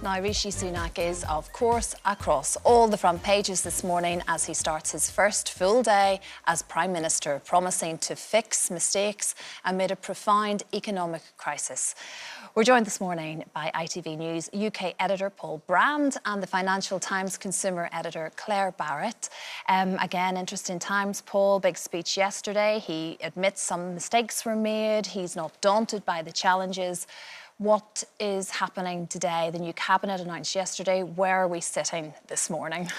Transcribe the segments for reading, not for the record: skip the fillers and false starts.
Now, Rishi Sunak is, of course, across all the front pages this morning as he starts his first full day as Prime Minister, promising to fix mistakes amid a profound economic crisis. We're joined this morning by ITV News UK editor Paul Brand and the Financial Times consumer editor Claer Barrett. Again, interesting times, Paul. Big speech yesterday. He admits some mistakes were made. He's not daunted by the challenges. What is happening today? The new cabinet announced yesterday. Where are we sitting this morning?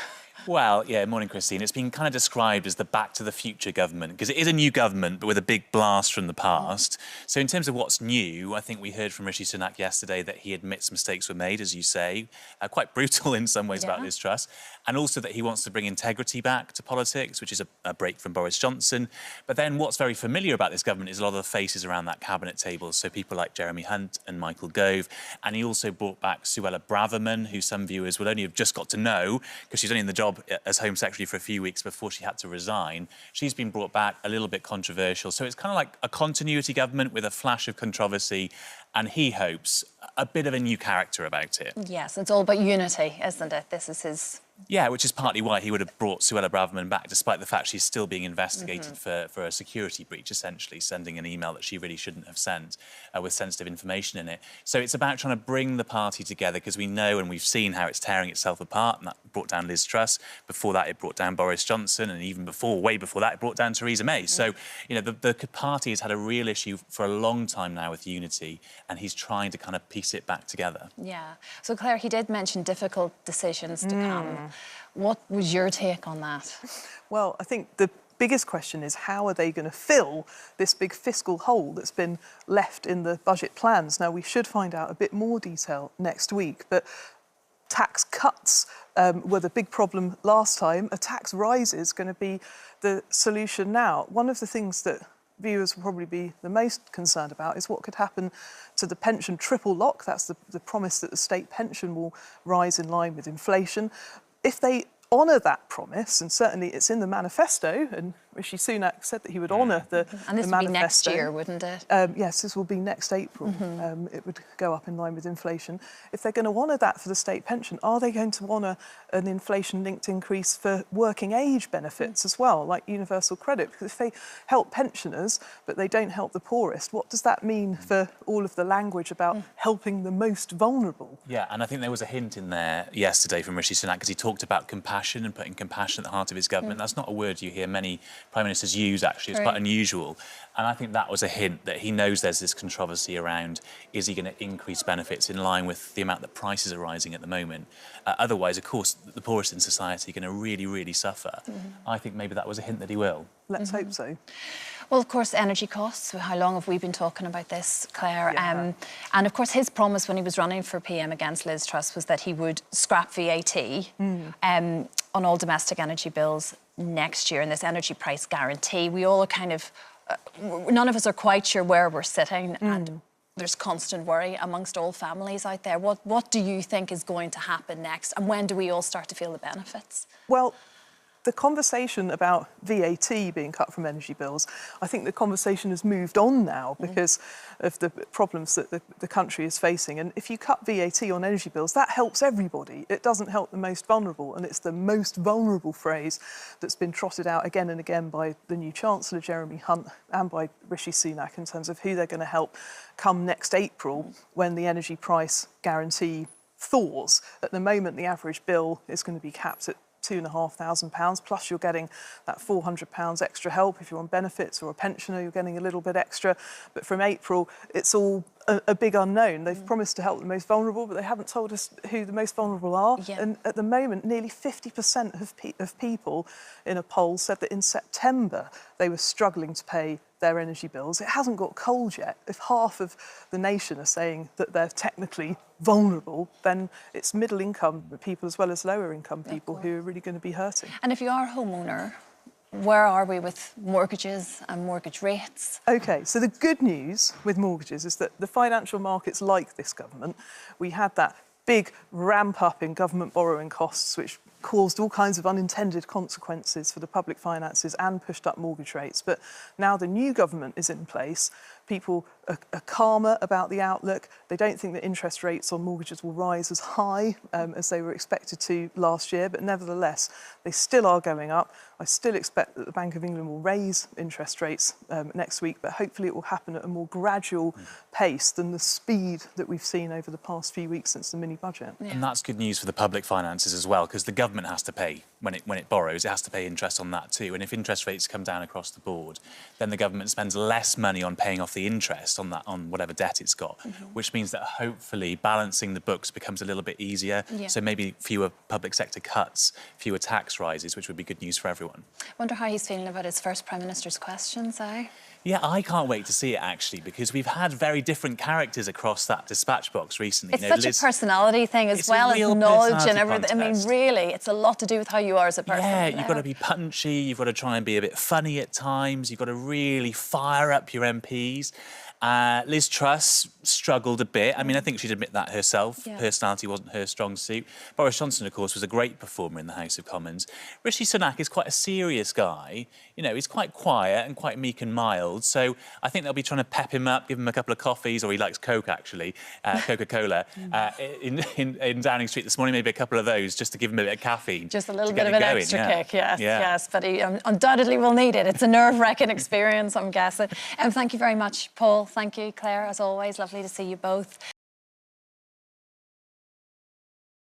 Well, yeah, morning, Christine. It's been kind of described as the Back to the Future government, because it is a new government, but with a big blast from the past. So in terms of what's new, I think we heard from Rishi Sunak yesterday that he admits mistakes were made, as you say, quite brutal in some ways about Liz Truss, and also that he wants to bring integrity back to politics, which is a break from Boris Johnson. But then what's very familiar about this government is a lot of the faces around that cabinet table, so people like Jeremy Hunt and Michael Gove. And he also brought back Suella Braverman, who some viewers will only have just got to know, because she's only in the job as Home Secretary for a few weeks before she had to resign. She's been brought back, a little bit controversial. So it's kind of like a continuity government with a flash of controversy, and he hopes a bit of a new character about it. Yes, it's all about unity, isn't it? This is his... Yeah, which is partly why he would have brought Suella Braverman back, despite the fact she's still being investigated for a security breach, essentially, sending an email that she really shouldn't have sent with sensitive information in it. So it's about trying to bring the party together, because we know and we've seen how it's tearing itself apart, and that brought down Liz Truss. Before that, it brought down Boris Johnson, and even before, way before that, it brought down Theresa May. So, you know, the party has had a real issue for a long time now with unity, and he's trying to kind of piece it back together. Yeah. So, Claire, he did mention difficult decisions to come. What was your take on that? Well, I think the biggest question is how are they going to fill this big fiscal hole that's been left in the budget plans? Now, we should find out a bit more detail next week, but tax cuts were the big problem last time. A tax rise is going to be the solution now. One of the things that viewers will probably be the most concerned about is what could happen to the pension triple lock. That's the promise that the state pension will rise in line with inflation. If they honour that promise, and certainly it's in the manifesto, and Rishi Sunak said that he would honour the manifesto. And this would be next year, wouldn't it? Yes, this will be next April. It would go up in line with inflation. If they're going to honour that for the state pension, are they going to honour an inflation-linked increase for working age benefits as well, like universal credit? Because if they help pensioners, but they don't help the poorest, what does that mean for all of the language about helping the most vulnerable? Yeah, and I think there was a hint in there yesterday from Rishi Sunak, because he talked about compassion and putting compassion at the heart of his government. That's not a word you hear many Prime Ministers use, actually. It's quite unusual. And I think that was a hint that he knows there's this controversy around, is he going to increase benefits in line with the amount that prices are rising at the moment? Otherwise, of course, the poorest in society are going to really, really suffer. I think maybe that was a hint that he will. Let's hope so. Well, of course, energy costs. How long have we been talking about this, Claire? And, of course, his promise when he was running for PM against Liz Truss was that he would scrap VAT on all domestic energy bills next year, and this energy price guarantee. We all are kind of... none of us are quite sure where we're sitting, and there's constant worry amongst all families out there. What do you think is going to happen next, and when do we all start to feel the benefits? Well, the conversation about VAT being cut from energy bills, I think the conversation has moved on now because of the problems that the country is facing. And if you cut VAT on energy bills, that helps everybody. It doesn't help the most vulnerable. And it's the most vulnerable phrase that's been trotted out again and again by the new Chancellor, Jeremy Hunt, and by Rishi Sunak in terms of who they're going to help come next April when the energy price guarantee thaws. At the moment, the average bill is going to be capped at £2,500, plus you're getting that £400 extra help. If you're on benefits or a pensioner, you're getting a little bit extra. But from April, it's all a big unknown. They've promised to help the most vulnerable, but they haven't told us who the most vulnerable are. And at the moment, nearly 50% of people in a poll said that in September they were struggling to pay their energy bills. It hasn't got cold yet. If half of the nation are saying that they're technically vulnerable, then it's middle income people as well as lower income people who are really going to be hurting. And if you are a homeowner, where are we with mortgages and mortgage rates? OK, so the good news with mortgages is that the financial markets like this government, we had that big ramp up in government borrowing costs, which caused all kinds of unintended consequences for the public finances and pushed up mortgage rates. But now the new government is in place, people are calmer about the outlook. They don't think that interest rates on mortgages will rise as high as they were expected to last year, but nevertheless, they still are going up. I still expect that the Bank of England will raise interest rates next week, but hopefully it will happen at a more gradual pace than the speed that we've seen over the past few weeks since the mini-budget. Yeah. And that's good news for the public finances as well, because the government has to pay, when it borrows, it has to pay interest on that too. And if interest rates come down across the board, then the government spends less money on paying off the interest on whatever debt it's got, which means that hopefully balancing the books becomes a little bit easier. Yeah. So maybe fewer public sector cuts, fewer tax rises, which would be good news for everyone. Wonder how he's feeling about his first Prime Minister's questions, eh? Yeah, I can't wait to see it, actually, because we've had very different characters across that dispatch box recently. It's such a personality thing as well as nudge and everything. I mean, really, it's a lot to do with how you are as a person. Yeah, you've got to be punchy, you've got to try and be a bit funny at times, you've got to really fire up your MPs. Liz Truss struggled a bit. I mean, I think she'd admit that herself. Yeah. Personality wasn't her strong suit. Boris Johnson, of course, was a great performer in the House of Commons. Rishi Sunak is quite a serious guy. You know, he's quite quiet and quite meek and mild. So I think they'll be trying to pep him up, give him a couple of coffees, or he likes Coke, actually, Coca-Cola, in Downing Street this morning, maybe a couple of those, just to give him a bit of caffeine. Just a little bit of an extra kick, yes, Yeah. yes. But he undoubtedly will need it. It's a nerve-wracking experience, I'm guessing. Thank you very much, Paul. Thank you, Claire, as always. Lovely to see you both.